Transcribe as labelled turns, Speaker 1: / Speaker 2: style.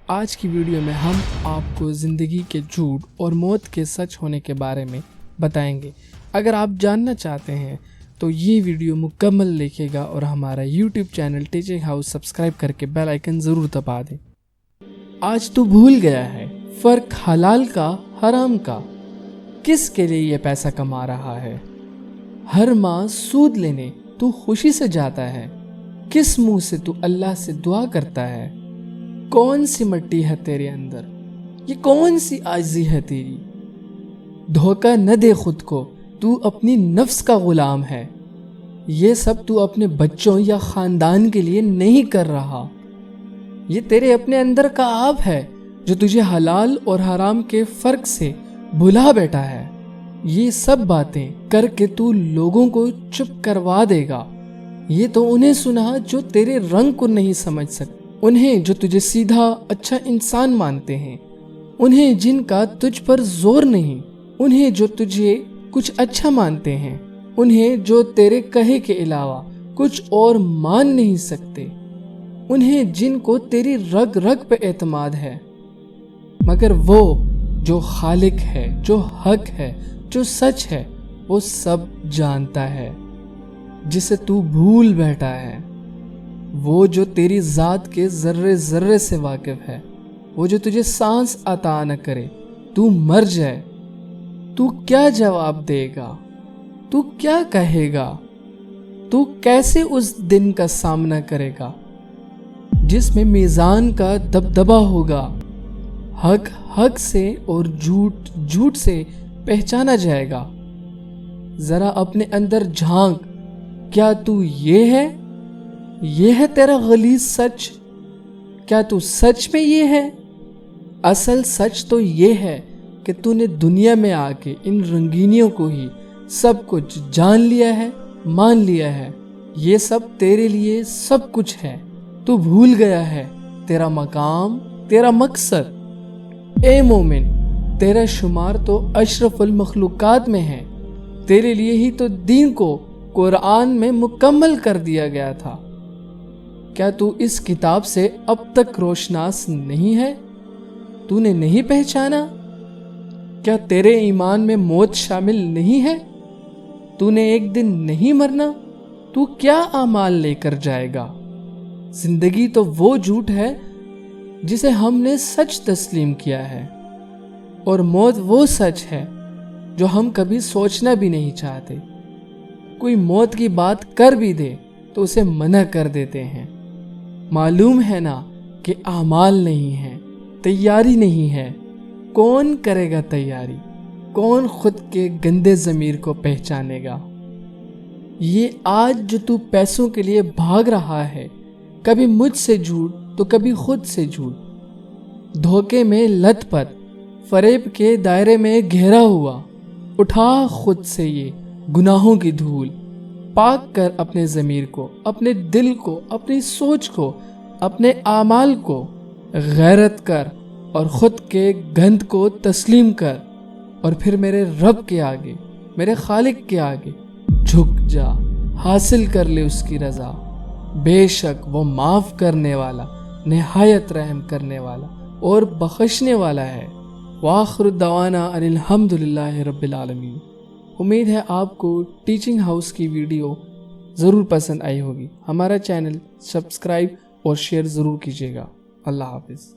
Speaker 1: آج کی ویڈیو میں ہم آپ کو زندگی کے جھوٹ اور موت کے سچ ہونے کے بارے میں بتائیں گے۔ اگر آپ جاننا چاہتے ہیں تو یہ ویڈیو مکمل دیکھیے گا اور ہمارا YouTube channel teaching house subscribe کر کے بیل آئیکن ضرور دبا دیں۔ آج تو بھول گیا ہے فرق حلال کا حرام کا، کس کے لیے یہ پیسہ کما رہا ہے؟ ہر ماہ سود لینے تو خوشی سے جاتا ہے، کس منہ سے تو اللہ سے دعا کرتا ہے؟ کون سی مٹی ہے تیرے اندر؟ یہ کون سی عاجزی ہے تیری؟ دھوکہ نہ دے خود کو، تو اپنی نفس کا غلام ہے۔ یہ سب تو اپنے بچوں یا خاندان کے لیے نہیں کر رہا، یہ تیرے اپنے اندر کا آپ ہے جو تجھے حلال اور حرام کے فرق سے بھلا بیٹھا ہے۔ یہ سب باتیں کر کے تو لوگوں کو چپ کروا دے گا۔ یہ تو انہیں سنا جو تیرے رنگ کو نہیں سمجھ سکتے، انہیں جو تجھے سیدھا اچھا انسان مانتے ہیں، انہیں جن کا تجھ پر زور نہیں، انہیں جو تجھے کچھ اچھا مانتے ہیں، انہیں جو تیرے کہے کے علاوہ کچھ اور مان نہیں سکتے، انہیں جن کو تیری رگ رگ پہ اعتماد ہے۔ مگر وہ جو خالق ہے، جو حق ہے، جو سچ ہے، وہ سب جانتا ہے، جسے تو بھول بیٹھا ہے۔ وہ جو تیری ذات کے ذرے ذرے سے واقف ہے، وہ جو تجھے سانس عطا نہ کرے، تو مر جائے تو کیا جواب دے گا؟ تو کیا کہے گا؟ تو کیسے اس دن کا سامنا کرے گا جس میں میزان کا دبدبا ہوگا؟ حق حق سے اور جھوٹ جھوٹ سے پہچانا جائے گا۔ ذرا اپنے اندر جھانک، کیا تو یہ ہے تیرا غلیظ سچ؟ کیا تو سچ میں یہ ہے؟ اصل سچ تو یہ ہے کہ تو نے دنیا میں آ کے ان رنگینیوں کو ہی سب کچھ جان لیا ہے، مان لیا ہے۔ یہ سب تیرے لیے سب کچھ ہے، تو بھول گیا ہے تیرا مقام، تیرا مقصد۔ اے مومن، تیرا شمار تو اشرف المخلوقات میں ہے، تیرے لیے ہی تو دین کو قرآن میں مکمل کر دیا گیا تھا۔ کیا تو اس کتاب سے اب تک روشناس نہیں ہے؟ تو نے نہیں پہچانا؟ کیا تیرے ایمان میں موت شامل نہیں ہے؟ تو نے ایک دن نہیں مرنا؟ تو کیا اعمال لے کر جائے گا؟ زندگی تو وہ جھوٹ ہے جسے ہم نے سچ تسلیم کیا ہے، اور موت وہ سچ ہے جو ہم کبھی سوچنا بھی نہیں چاہتے۔ کوئی موت کی بات کر بھی دے تو اسے منع کر دیتے ہیں۔ معلوم ہے نا کہ اعمال نہیں ہے، تیاری نہیں ہے۔ کون کرے گا تیاری؟ کون خود کے گندے ضمیر کو پہچانے گا؟ یہ آج جو تو پیسوں کے لیے بھاگ رہا ہے، کبھی مجھ سے جھوٹ تو کبھی خود سے جھوٹ، دھوکے میں لت پت، فریب کے دائرے میں گھیرا ہوا، اٹھا خود سے یہ گناہوں کی دھول، پاک کر اپنے ضمیر کو، اپنے دل کو، اپنی سوچ کو، اپنے اعمال کو، غیرت کر اور خود کے گند کو تسلیم کر، اور پھر میرے رب کے آگے، میرے خالق کے آگے جھک جا، حاصل کر لے اس کی رضا۔ بے شک وہ معاف کرنے والا، نہایت رحم کرنے والا اور بخشنے والا ہے۔ وآخر دعوانا ان الحمدللہ رب العالمین۔ امید ہے آپ کو ٹیچنگ ہاؤس کی ویڈیو ضرور پسند آئی ہوگی۔ ہمارا چینل سبسکرائب اور شیئر ضرور کیجیے گا۔ اللہ حافظ۔